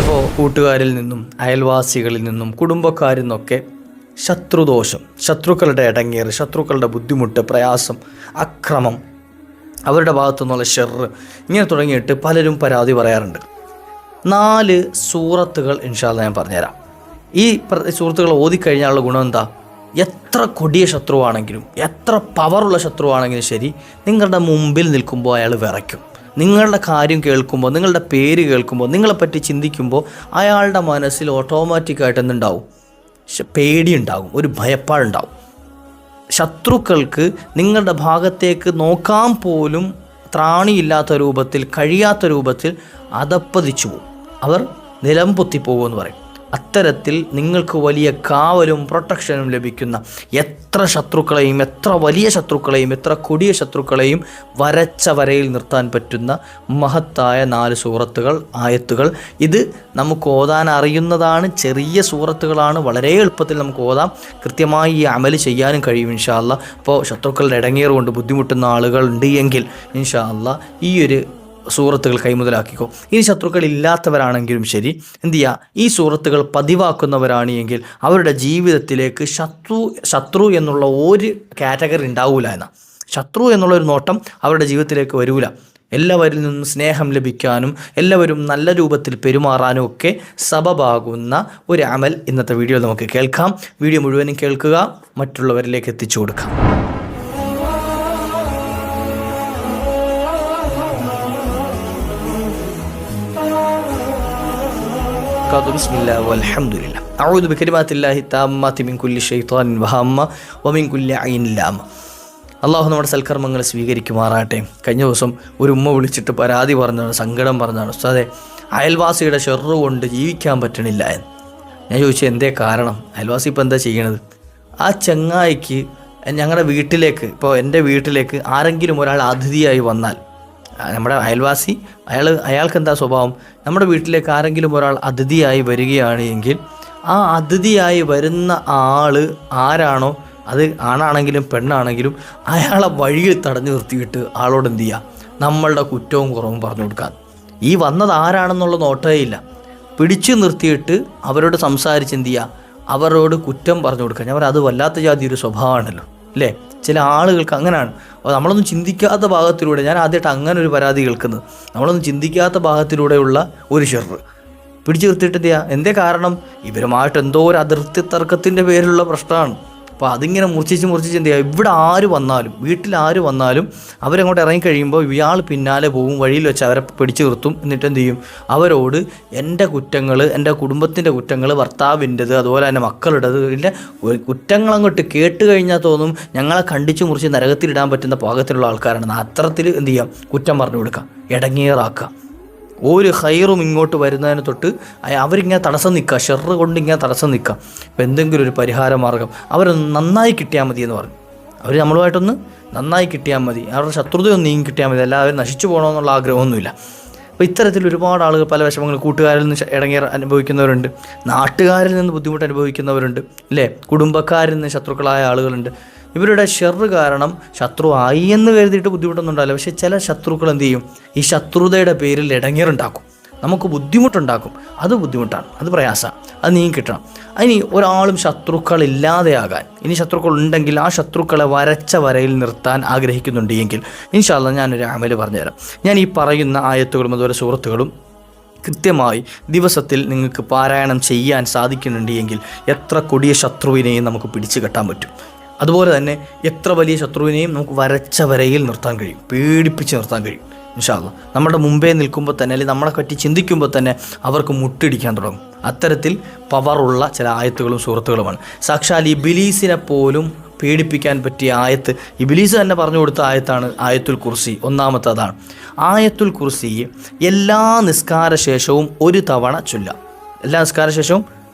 ചിലപ്പോൾ കൂട്ടുകാരിൽ നിന്നും അയൽവാസികളിൽ നിന്നും കുടുംബക്കാരിൽ നിന്നൊക്കെ ശത്രുദോഷം, ശത്രുക്കളുടെ ഇടങ്ങേറ്, ശത്രുക്കളുടെ ബുദ്ധിമുട്ട്, പ്രയാസം, അക്രമം, അവരുടെ ഭാഗത്തു നിന്നുള്ള ഷെറ്, ഇങ്ങനെ തുടങ്ങിയിട്ട് പലരും പരാതി പറയാറുണ്ട്. 4 സൂറത്തുകൾ ഇൻഷാ അല്ലാഹ് ഞാൻ പറഞ്ഞുതരാം. ഈ സൂറത്തുകൾ ഓതിക്കഴിഞ്ഞാലുള്ള ഗുണം എന്താ? എത്ര കൊടിയ ശത്രുവാണെങ്കിലും, എത്ര പവറുള്ള ശത്രുവാണെങ്കിലും ശരി, നിങ്ങളുടെ മുമ്പിൽ നിൽക്കുമ്പോൾ അയാൾ വിറയ്ക്കും. നിങ്ങളുടെ കാര്യം കേൾക്കുമ്പോൾ, നിങ്ങളുടെ പേര് കേൾക്കുമ്പോൾ, നിങ്ങളെപ്പറ്റി ചിന്തിക്കുമ്പോൾ അയാളുടെ മനസ്സിൽ ഓട്ടോമാറ്റിക്കായിട്ട് എന്തുണ്ടാവും? പേടിയുണ്ടാകും, ഒരു ഭയപ്പാടുണ്ടാവും. ശത്രുക്കൾക്ക് നിങ്ങളുടെ ഭാഗത്തേക്ക് നോക്കാൻ പോലും ത്രാണിയില്ലാത്ത രൂപത്തിൽ, കഴിയാത്ത രൂപത്തിൽ അധപ്പതിച്ചു പോകും. അവർ നിലം പൊത്തിപ്പോകുമെന്ന് പറയും. അത്തരത്തിൽ നിങ്ങൾക്ക് വലിയ കാവലും പ്രൊട്ടക്ഷനും ലഭിക്കുന്ന എത്ര ശത്രുക്കളെയും, എത്ര വലിയ ശത്രുക്കളെയും, എത്ര കൊടിയ ശത്രുക്കളെയും വരച്ച വരയിൽ നിർത്താൻ പറ്റുന്ന മഹത്തായ 4 സൂറത്തുകൾ, ആയത്തുകൾ. ഇത് നമുക്ക് ഓതാൻ അറിയുന്നതാണ്, ചെറിയ സൂറത്തുകളാണ്, വളരെ എളുപ്പത്തിൽ നമുക്ക് ഓതാം. കൃത്യമായി ഈ അമല് ചെയ്യാനും കഴിയും ഇൻഷാ അല്ലാഹ്. അപ്പോൾ ശത്രുക്കളുടെ ഇടങ്ങേറ് കൊണ്ട് ബുദ്ധിമുട്ടുന്ന ആളുകൾ ഉണ്ട് എങ്കിൽ ഇൻഷാ അല്ലാഹ് ഈ ഒരു സൂറത്തുകൾ കൈമുതലാക്കിക്കോ. ഈ ശത്രുക്കൾ ഇല്ലാത്തവരാണെങ്കിലും ശരി, എന്ത് ചെയ്യുക, ഈ സൂറത്തുകൾ പതിവാക്കുന്നവരാണ് എങ്കിൽ അവരുടെ ജീവിതത്തിലേക്ക് ശത്രു എന്നുള്ള ഒരു കാറ്റഗറി ഉണ്ടാവില്ല എന്ന, ശത്രു എന്നുള്ളൊരു നോട്ടം അവരുടെ ജീവിതത്തിലേക്ക് വരില്ല. എല്ലാവരിൽ നിന്നും സ്നേഹം ലഭിക്കാനും എല്ലാവരും നല്ല രൂപത്തിൽ പെരുമാറാനും ഒക്കെ സബബാകുന്ന ഒരു അമൽ ഇന്നത്തെ വീഡിയോ നമുക്ക് കേൾക്കാം. വീഡിയോ മുഴുവനും കേൾക്കുക, മറ്റുള്ളവരിലേക്ക് എത്തിച്ചു കൊടുക്കാം. ബിസ്മില്ലാഹി വൽഹംദുലില്ലാഹ്. അഊദു ബികലിമാത്തില്ലാഹി താമ്മാതി മിൻ കുല്ലി ശൈത്വാനിൻ വഹമ്മ വമിൻ കുല്ലി ഐനിൻ ലാമ. അള്ളാഹു നമ്മുടെ സൽക്കർമ്മങ്ങൾ സ്വീകരിക്കുമാറാട്ടെ. കഴിഞ്ഞ ദിവസം ഒരു ഉമ്മ വിളിച്ചിട്ട് പരാതി പറഞ്ഞാണ്, സങ്കടം പറഞ്ഞാണ്, ഉസ്താദേ അയൽവാസിയുടെ ഷെറ് കൊണ്ട് ജീവിക്കാൻ പറ്റണില്ല എന്ന്. ഞാൻ ചോദിച്ചു, എന്തേ കാരണം? അയൽവാസി ഇപ്പോൾ എന്താ ചെയ്യണത്? ആ ചങ്ങായിക്ക് ഞങ്ങളുടെ വീട്ടിലേക്ക്, ഇപ്പോൾ എൻ്റെ വീട്ടിലേക്ക് ആരെങ്കിലും ഒരാൾ അതിഥിയായി വന്നാൽ, നമ്മുടെ അയൽവാസി അയാൾക്ക് എന്താ സ്വഭാവം? നമ്മുടെ വീട്ടിലേക്ക് ആരെങ്കിലും ഒരാൾ അതിഥിയായി വരികയാണ് എങ്കിൽ ആ അതിഥിയായി വരുന്ന ആൾ ആരാണോ, അത് ആണാണെങ്കിലും പെണ്ണാണെങ്കിലും, അയാളെ വഴിയിൽ തടഞ്ഞു നിർത്തിയിട്ട് ആളോട് എന്ത് ചെയ്യുക? നമ്മളുടെ കുറ്റവും കുറവും പറഞ്ഞു കൊടുക്കാൻ. ഈ വന്നത് ആരാണെന്നുള്ള നോട്ടേ ഇല്ല, പിടിച്ചു നിർത്തിയിട്ട് അവരോട് സംസാരിച്ച് എന്ത് ചെയ്യുക? അവരോട് കുറ്റം പറഞ്ഞു കൊടുക്കുക. ഞാൻ പറയാം, അത് വല്ലാത്ത ജാതി ഒരു സ്വഭാവമാണല്ലോ അല്ലേ? ചില ആളുകൾക്ക് അങ്ങനെയാണ്. അപ്പോൾ നമ്മളൊന്നും ചിന്തിക്കാത്ത ഭാഗത്തിലൂടെ, ഞാൻ ആദ്യമായിട്ട് അങ്ങനെ ഒരു പരാതി കേൾക്കുന്നത്, നമ്മളൊന്നും ചിന്തിക്കാത്ത ഭാഗത്തിലൂടെയുള്ള ഒരു ഷെറ് പിടിച്ചു നിർത്തിയിട്ട് എന്ത് ചെയ്യുക? എന്തേ കാരണം? ഇവരുമായിട്ട് എന്തോ ഒരു അതിർത്തി തർക്കത്തിൻ്റെ പേരിലുള്ള പ്രശ്നമാണ്. അപ്പോൾ അതിങ്ങനെ മുറിച്ച് എന്ത് ചെയ്യുക? ഇവിടെ ആര് വന്നാലും, വീട്ടിൽ ആര് വന്നാലും അവരങ്ങോട്ട് ഇറങ്ങിക്കഴിയുമ്പോൾ ഇയാൾ പിന്നാലെ പോകും, വഴിയിൽ വെച്ച് അവരെ പിടിച്ചു നിർത്തും. എന്നിട്ട് എന്ത് ചെയ്യും? അവരോട് എൻ്റെ കുറ്റങ്ങൾ, എൻ്റെ കുടുംബത്തിൻ്റെ കുറ്റങ്ങൾ, ഭർത്താവിൻ്റെത്, അതുപോലെ തന്നെ മക്കളുടേത്, ഇല്ല കുറ്റങ്ങളങ്ങോട്ട് കേട്ട് കഴിഞ്ഞാൽ തോന്നും ഞങ്ങളെ കണ്ടിച്ച് മുറിച്ച് നരകത്തിലിടാൻ പറ്റുന്ന പാകത്തിലുള്ള ആൾക്കാരാണ്. അത്തരത്തിൽ എന്ത് ചെയ്യാം? കുറ്റം പറഞ്ഞു കൊടുക്കാം, ഇടങ്ങേറാക്കുക. ഒരു ഹൈറും ഇങ്ങോട്ട് വരുന്നതിന് തൊട്ട് അവരിങ്ങനെ തടസ്സം നിൽക്കുക, ഷെറ് കൊണ്ട് ഇങ്ങനെ തടസ്സം നിൽക്കുക. അപ്പോൾ എന്തെങ്കിലും ഒരു പരിഹാര മാർഗം അവരൊന്ന് നന്നായി കിട്ടിയാൽ മതി എന്ന് പറഞ്ഞു. അവർ നമ്മളുമായിട്ടൊന്ന് നന്നായി കിട്ടിയാൽ മതി, അവരുടെ ശത്രുതയൊന്നും നീങ്ങി കിട്ടിയാൽ മതി, എല്ലാവരും നശിച്ചു പോകണമെന്നുള്ള ആഗ്രഹമൊന്നുമില്ല. അപ്പോൾ ഇത്തരത്തിൽ ഒരുപാട് ആളുകൾ പല വിഷമങ്ങൾ, കൂട്ടുകാരിൽ നിന്ന് ഇടങ്ങേറ് അനുഭവിക്കുന്നവരുണ്ട്, നാട്ടുകാരിൽ നിന്ന് ബുദ്ധിമുട്ട് അനുഭവിക്കുന്നവരുണ്ട്, അല്ലേ? കുടുംബക്കാരിൽ നിന്ന് ശത്രുക്കളായ ആളുകളുണ്ട്. ഇവരുടെ ഷെറ് കാരണം ശത്രു ആയി എന്ന് കരുതിയിട്ട് ബുദ്ധിമുട്ടൊന്നും ഉണ്ടാവില്ല. പക്ഷേ ചില ശത്രുക്കൾ എന്ത് ചെയ്യും? ഈ ശത്രുതയുടെ പേരിൽ ഇടങ്ങേറുണ്ടാക്കും, നമുക്ക് ബുദ്ധിമുട്ടുണ്ടാക്കും. അത് ബുദ്ധിമുട്ടാണ്, അത് പ്രയാസമാണ്, അത് നീങ്ങി കിട്ടണം. ഇനി ഒരാളും ശത്രുക്കളില്ലാതെയാകാൻ, ഇനി ശത്രുക്കൾ ഉണ്ടെങ്കിൽ ആ ശത്രുക്കളെ വരച്ച വരയിൽ നിർത്താൻ ആഗ്രഹിക്കുന്നുണ്ട് എങ്കിൽ ഇൻഷാ അല്ലാഹ് ഞാനൊരു അമല് പറഞ്ഞുതരാം. ഞാൻ ഈ പറയുന്ന ആയത്തുകളും അതുപോലെ സൂറത്തുകളും കൃത്യമായി ദിവസത്തിൽ നിങ്ങൾക്ക് പാരായണം ചെയ്യാൻ സാധിക്കുന്നുണ്ട് എങ്കിൽ എത്ര കൊടിയ ശത്രുവിനെയും നമുക്ക് പിടിച്ചു കെട്ടാൻ പറ്റും. അതുപോലെ തന്നെ എത്ര വലിയ ശത്രുവിനെയും നമുക്ക് വരച്ച വരയിൽ നിർത്താൻ കഴിയും, പേടിപ്പിച്ച് നിർത്താൻ കഴിയും ഇൻഷാ അല്ലാഹ്. നമ്മുടെ മുമ്പേ നിൽക്കുമ്പോൾ തന്നെ, അല്ലെങ്കിൽ നമ്മളെ പറ്റി ചിന്തിക്കുമ്പോൾ തന്നെ അവർക്ക് മുട്ടിടിക്കാൻ തുടങ്ങും. അത്തരത്തിൽ പവറുള്ള ചില ആയത്തുകളും സൂറത്തുകളുമാണ്. സാക്ഷാൽ ഇബ്ലീസിനെ പോലും പേടിപ്പിക്കാൻ പറ്റിയ ആയത്ത്, ഇബ്ലീസ് തന്നെ പറഞ്ഞു കൊടുത്ത ആയത്താണ് ആയത്തുൽ കുർസി. ഒന്നാമത്തെ അതാണ്. ആയത്തുൽ കുർസി എല്ലാ നിസ്കാര ശേഷവും ഒരു തവണ ചൊല്ലാം. എല്ലാ നിസ്കാര ശേഷവും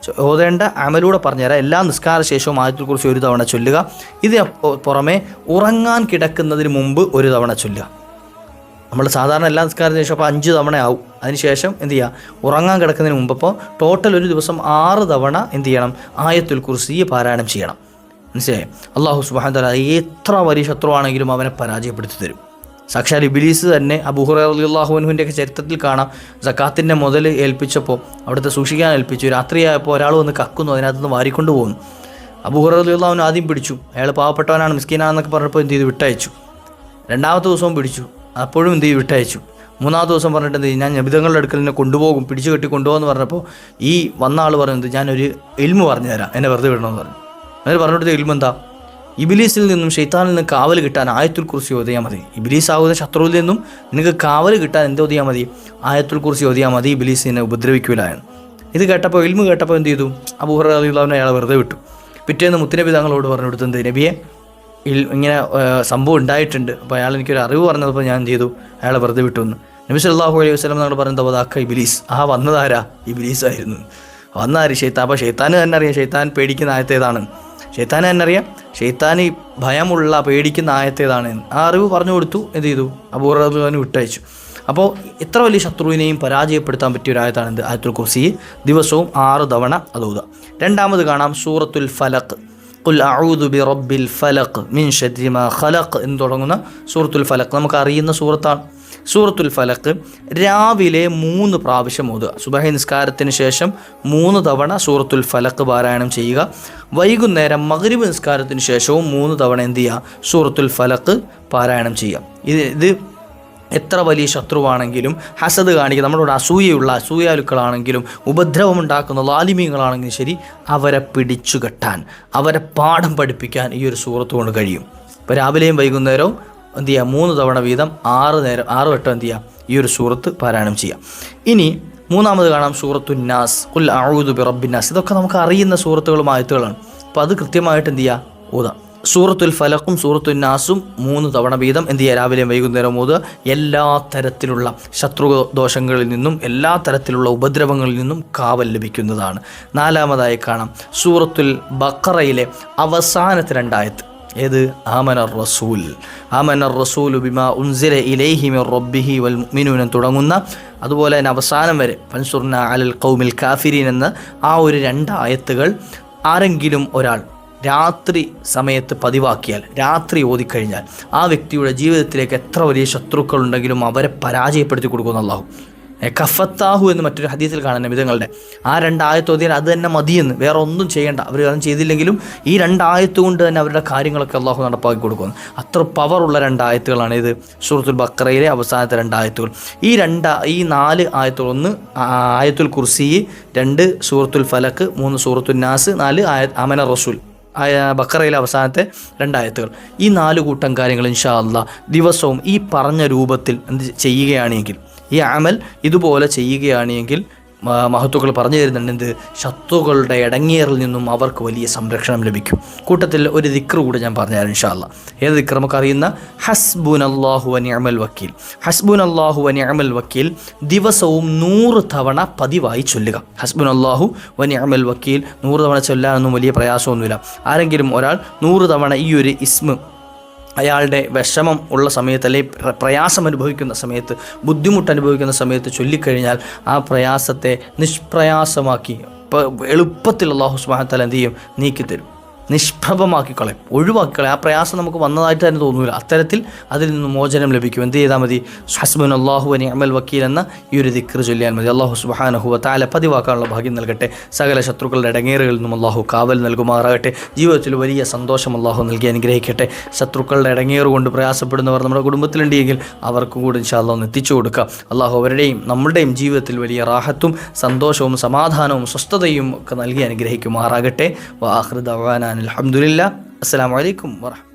ഓതേണ്ട അമലൂടെ പറഞ്ഞുതരാം. എല്ലാ നിസ്കാര ശേഷവും ആയത്തുൽ കുർസി ഒരു തവണ ചൊല്ലുക. ഇത് പുറമെ ഉറങ്ങാൻ കിടക്കുന്നതിന് മുമ്പ് ഒരു തവണ ചൊല്ലുക. നമ്മൾ സാധാരണ എല്ലാ നിസ്കാരത്തിന് ശേഷം അപ്പോൾ 5 തവണ ആവും. അതിനുശേഷം എന്ത് ചെയ്യുക? ഉറങ്ങാൻ കിടക്കുന്നതിന് മുമ്പ്. അപ്പോൾ ടോട്ടൽ ഒരു ദിവസം 6 തവണ എന്ത് ചെയ്യണം? ആയത്തുൽ കുർസി പാരായണം ചെയ്യണം. മനസ്സിലായി? അല്ലാഹു സുബ്ഹാനഹു വ തആല എത്ര വലിയ ശത്രുവാണെങ്കിലും അവനെ പരാജയപ്പെടുത്തി തരും. സാക്ഷാൽ ഇബ്ലീസ് തന്നെ അബൂ ഹുറൈറ റളിയല്ലാഹു അൻഹുവിൻ്റെയൊക്കെ ചരിത്രത്തിൽ കാണാം, സക്കാത്തിൻ്റെ മുതൽ ഏൽപ്പിച്ചപ്പോൾ അവിടുത്തെ സൂക്ഷിക്കാൻ ഏൽപ്പിച്ചു. രാത്രിയായപ്പോൾ ഒരാൾ വന്ന് കക്കുന്നു, അതിനകത്തുനിന്ന് വാരിക്കൊണ്ട് പോകുന്നു. അബൂ ഹുറൈറ റളിയല്ലാഹു അൻഹു ആദ്യം പിടിച്ചു, അയാൾ പാവപ്പെട്ടവനാണ്, മിസ്കീനാണെന്നൊക്കെ പറഞ്ഞപ്പോൾ എന്ത് ചെയ്തു, വിട്ടയച്ചു. രണ്ടാമത്തെ ദിവസവും പിടിച്ചു, അപ്പോഴും എന്ത് ചെയ്തു, വിട്ടയച്ചു. മൂന്നാമത്തെ ദിവസം പറഞ്ഞിട്ട് എന്ത് ചെയ്യും, ഞാൻ നബിതങ്ങളുടെ അടുക്കൽ എന്നെ കൊണ്ടുപോകും, പിടിച്ചു കെട്ടി കൊണ്ടുപോകുമെന്ന് പറഞ്ഞപ്പോൾ ഈ വന്ന ആൾ പറയുന്നത്, ഞാനൊരു ഇൽമു പറഞ്ഞുതരാം, എന്നെ വെറുതെ വിടണമെന്ന് പറഞ്ഞു. അങ്ങനെ പറഞ്ഞിട്ട് ഇൽമു എന്താ, ഇബ്ലീസിൽ നിന്നും ഷെയ്ത്താനിൽ നിന്നും കാവൽ കിട്ടാൻ ആയത്തുൽ കുർസി ഓതിയാൽ മതി. ഇബ്ലീസ് ആകുന്ന ശത്രുവിൽ നിന്നും നിനക്ക് കാവൽ കിട്ടാൻ എന്ത് ഓതിയാൽ മതി, ആയത്തുൽ കുർസി ഓതിയാൽ മതി, ഇബ്ലീസ് നിന്നെ ഉപദ്രവിക്കൂല എന്ന്. ഇത് കേട്ടപ്പോൾ, ഇൽമു കേട്ടപ്പോൾ എന്ത് ചെയ്തു, അബൂ ഹുറൈറ റളിയല്ലാഹു അൻഹു അയാളെ വെറുതെ വിട്ടു. പിറ്റേന്ന് മുത്തുനബി തങ്ങളോട് പറഞ്ഞു കൊടുത്തത്, നബിയെ ഇങ്ങനെ സംഭവം ഉണ്ടായിട്ടുണ്ട്, അപ്പോൾ അയാൾ എനിക്കൊരു അറിവ് പറഞ്ഞപ്പോൾ ഞാൻ എന്ത് ചെയ്തു, അയാളെ വെറുതെ വിട്ടു എന്ന്. നബി സല്ലല്ലാഹു അലൈഹി വസല്ലം തങ്ങൾ പറയുന്നത്, അതാക്ക ഇബ്ലീസ്, വന്നതാരാ, ഇബ്ലീസ് ആയിരുന്നു. വന്നാര്, ഷെയ്ത്താൻ. അപ്പോൾ ഷെയ്ത്താന് തന്നെ അറിയാം ഷെയ്ത്താൻ പേടിക്കുന്ന ആയത്തേതാണ്, ഷെയ്ത്താന് തന്നെ അറിയാം ഷെയ്ത്താൻ ഈ ഭയമുള്ള പേടിക്കുന്ന ആയത്തേതാണ്. ആ അറിവ് പറഞ്ഞു കൊടുത്തു, എന്ത് ചെയ്തു, അബൂ ഹുറൈറ റളിയല്ലാഹു അൻഹു വിട്ടയച്ചു. അപ്പോൾ ഇത്ര വലിയ ശത്രുവിനെയും പരാജയപ്പെടുത്താൻ പറ്റിയ ഒരു ആയത്താണ് എന്ത്, ആയത്തുൽ കുർസി. ദിവസവും 6 തവണ അത് ഓതുക. രണ്ടാമത് കാണാം സൂറത്തുൽ ഫലഖ്, ഖുൽ അഊദു ബിറബ്ബിൽ ഫലഖ് മിൻ ശർരി മാ ഖലഖ് എന്ന് തുടങ്ങുന്ന സൂറത്തുൽ ഫലഖ് നമുക്ക് അറിയുന്ന സൂറത്താണ്. സൂറത്തുൽ ഫലഖ് രാവിലെ 3 പ്രാവശ്യം ഓതുക. സുബഹി നിസ്കാരത്തിന് ശേഷം 3 തവണ സൂറത്തുൽ ഫലഖ് പാരായണം ചെയ്യുക. വൈകുന്നേരം മഗ്രിബ് നിസ്കാരത്തിന് ശേഷവും 3 തവണ എന്ത് ചെയ്യുക, സൂറത്തുൽ ഫലഖ് പാരായണം ചെയ്യുക. ഇത് എത്ര വലിയ ശത്രുവാണെങ്കിലും, ഹസദ് കാണിക്കുന്ന നമ്മളോട് അസൂയാലുക്കളാണെങ്കിലും, ഉപദ്രവമുണ്ടാക്കുന്ന ലാലിമീങ്ങളാണെങ്കിലും ശരി, അവരെ പിടിച്ചുകെട്ടാൻ, അവരെ പാഠം പഠിപ്പിക്കാൻ ഈ ഒരു സൂറത്ത് കൊണ്ട് കഴിയും. ഇപ്പോൾ രാവിലെയും വൈകുന്നേരവും എന്ത് ചെയ്യുക, 3 തവണ വീതം 6 വട്ടം എന്ത് ചെയ്യുക, ഈ ഒരു സൂറത്ത് പാരായണം ചെയ്യാം. ഇനി മൂന്നാമത് കാണാം സൂറത്തുൻ നാസ്, ഖുൽ അഊദു ബിറബ്ബിൻ നാസ്. ഇതൊക്കെ നമുക്ക് അറിയുന്ന സൂറത്തുകളും ആയത്തുകളാണ്. അപ്പോൾ അത് കൃത്യമായിട്ട് എന്ത് ചെയ്യുക, ഓതാം. സൂറത്തുൽ ഫലഖും സൂറത്തുൻ നാസും 3 തവണ വീതം എന്ത് ചെയ്യുക, രാവിലെയും വൈകുന്നേരം ഓതുക. എല്ലാ തരത്തിലുള്ള ശത്രുദോഷങ്ങളിൽ നിന്നും, എല്ലാ തരത്തിലുള്ള ഉപദ്രവങ്ങളിൽ നിന്നും കാവൽ ലഭിക്കുന്നതാണ്. നാലാമതായി കാണാം സൂറത്തുൽ ബഖറയിലെ അവസാനത്തെ 2 ആയത്ത്. ഏത്, ആമനർ റസൂൽ ബിമാ ഉൻസില ഇലൈഹി മിർ റബ്ബിഹി വൽ മുഅ്മിനൂൻ തുടങ്ങുന്ന, അതുപോലെ തന്നെ അവസാനം വരെ ഫൻസുർന അലൽ ഖൗമിൽ കാഫിരീൻ എന്ന ആ ഒരു 2 ആയത്തുകൾ ആരെങ്കിലും ഒരാൾ രാത്രി സമയത്ത് പതിവാക്കിയാൽ, രാത്രി ഓതിക്കഴിഞ്ഞാൽ, ആ വ്യക്തിയുടെ ജീവിതത്തിലേക്ക് എത്ര വലിയ ശത്രുക്കളുണ്ടെങ്കിലും അവരെ പരാജയപ്പെടുത്തി കൊടുക്കുന്ന അല്ലാഹു. കഫത്താഹു എന്ന് മറ്റൊരു ഹദീസിൽ കാണാൻ നബിതങ്ങളുടെ ആ 2 ആയത്ത് ഓതിയാൽ അത് തന്നെ മതിയെന്ന്, വേറെ ഒന്നും ചെയ്യേണ്ട. അവർ അതൊന്നും ചെയ്തില്ലെങ്കിലും ഈ 2 ആയത്ത് കൊണ്ട് തന്നെ അവരുടെ കാര്യങ്ങളൊക്കെ അല്ലാഹു നടപ്പാക്കി കൊടുക്കുന്നു. അത്ര പവറുള്ള 2 ആയത്തുകളാണ് ഇത്, സൂറത്തുൽ ബഖറയിലെ അവസാനത്തെ 2 ആയത്തുകൾ. ഈ 4 ആയത്തുകൾ, 1 ആയത്തുൽ കുർസി, 2 സൂറത്തുൽ ഫലഖ്, 3 സൂറത്തുൽ നാസ്, 4 ആമന റസൂൽ, ബഖറയിലെ അവസാനത്തെ 2 ആയത്തുകൾ. ഈ 4 കൂട്ടം കാര്യങ്ങൾ ഇൻഷാ അല്ലാഹ് ദിവസവും ഈ പറഞ്ഞ രൂപത്തിൽ എന്ത് ചെയ്യുകയാണെങ്കിൽ, ഈ അമൽ ഇതുപോലെ ചെയ്യുകയാണെങ്കിൽ മഹത്തുക്കൾ പറഞ്ഞു തരുന്നുണ്ട്, എന്ത്, ശത്രുക്കളുടെ ഇടങ്ങേറിൽ നിന്നും അവർക്ക് വലിയ സംരക്ഷണം ലഭിക്കും. കൂട്ടത്തിൽ ഒരു ദിക്ർ കൂടെ ഞാൻ പറഞ്ഞുതരാം ഇൻഷാ അല്ലാഹ്. ഏത് ദിക്ർ, നമുക്കറിയുന്ന ഹസ്ബുനല്ലാഹു വ നിഅമൽ വക്കീൽ. ഹസ്ബുനല്ലാഹു വ നിഅമൽ വക്കീൽ ദിവസവും 100 തവണ പതിവായി ചൊല്ലുക. ഹസ്ബുനല്ലാഹു വ നിഅമൽ വക്കീൽ 100 തവണ ചൊല്ലാനൊന്നും വലിയ പ്രയാസമൊന്നുമില്ല. ആരെങ്കിലും ഒരാൾ 100 തവണ ഈ ഒരു ഇസ്മ അയാളുടെ വിഷമം ഉള്ള സമയത്ത്, അല്ലെങ്കിൽ പ്രയാസം അനുഭവിക്കുന്ന സമയത്ത്, ബുദ്ധിമുട്ട് അനുഭവിക്കുന്ന സമയത്ത് ചൊല്ലിക്കഴിഞ്ഞാൽ ആ പ്രയാസത്തെ നിഷ്പ്രയാസമാക്കി എളുപ്പത്തിൽ അല്ലാഹു സുബ്ഹാനഹു വ തആല എന്ത് ചെയ്യും, നീക്കിത്തരും, നിഷ്പ്രഭമാക്കിക്കളയും, ഒഴിവാക്കിക്കളയും. ആ പ്രയാസം നമുക്ക് വന്നതായിട്ട് തന്നെ തോന്നില്ല. അത്തരത്തിൽ അതിൽ നിന്ന് മോചനം ലഭിക്കും. എന്ത് ചെയ്താൽ മതി, ഹസ്ബുനല്ലാഹു വ നിഅമൽ വക്കീൽ എന്ന ഈ ഒരു ദിക്ർ ചൊല്ലിയാൽ മതി. അല്ലാഹു സുബ്ഹാനഹു വ തആല പതിവാക്കാനുള്ള ഭാഗ്യം നൽകട്ടെ. സകല ശത്രുക്കളുടെ ഇടങ്ങേറുകളിൽ നിന്നും അല്ലാഹു കാവൽ നൽകുമാറാകട്ടെ. ജീവിതത്തിൽ വലിയ സന്തോഷം അല്ലാഹു നൽകി അനുഗ്രഹിക്കട്ടെ. ശത്രുക്കളുടെ ഇടങ്ങേറ് കൊണ്ട് പ്രയാസപ്പെടുന്നവർ നമ്മുടെ കുടുംബത്തിലുണ്ടെങ്കിൽ അവർക്കും കൂടി ഇൻഷാ അല്ലാഹ് ഒന്ന് എത്തിച്ചു കൊടുക്കുക. അല്ലാഹു അവരുടെയും നമ്മുടെയും ജീവിതത്തിൽ വലിയ റാഹത്തും സന്തോഷവും സമാധാനവും സ്വസ്ഥതയും ഒക്കെ നൽകി അനുഗ്രഹിക്കുമാറാകട്ടെ. വ ആഖിറു ദഅവാനാ അൽഹംദുലില്ലാഹ്. അസ്സലാമു അലൈക്കും വറഹ്മത്തുള്ളാഹി.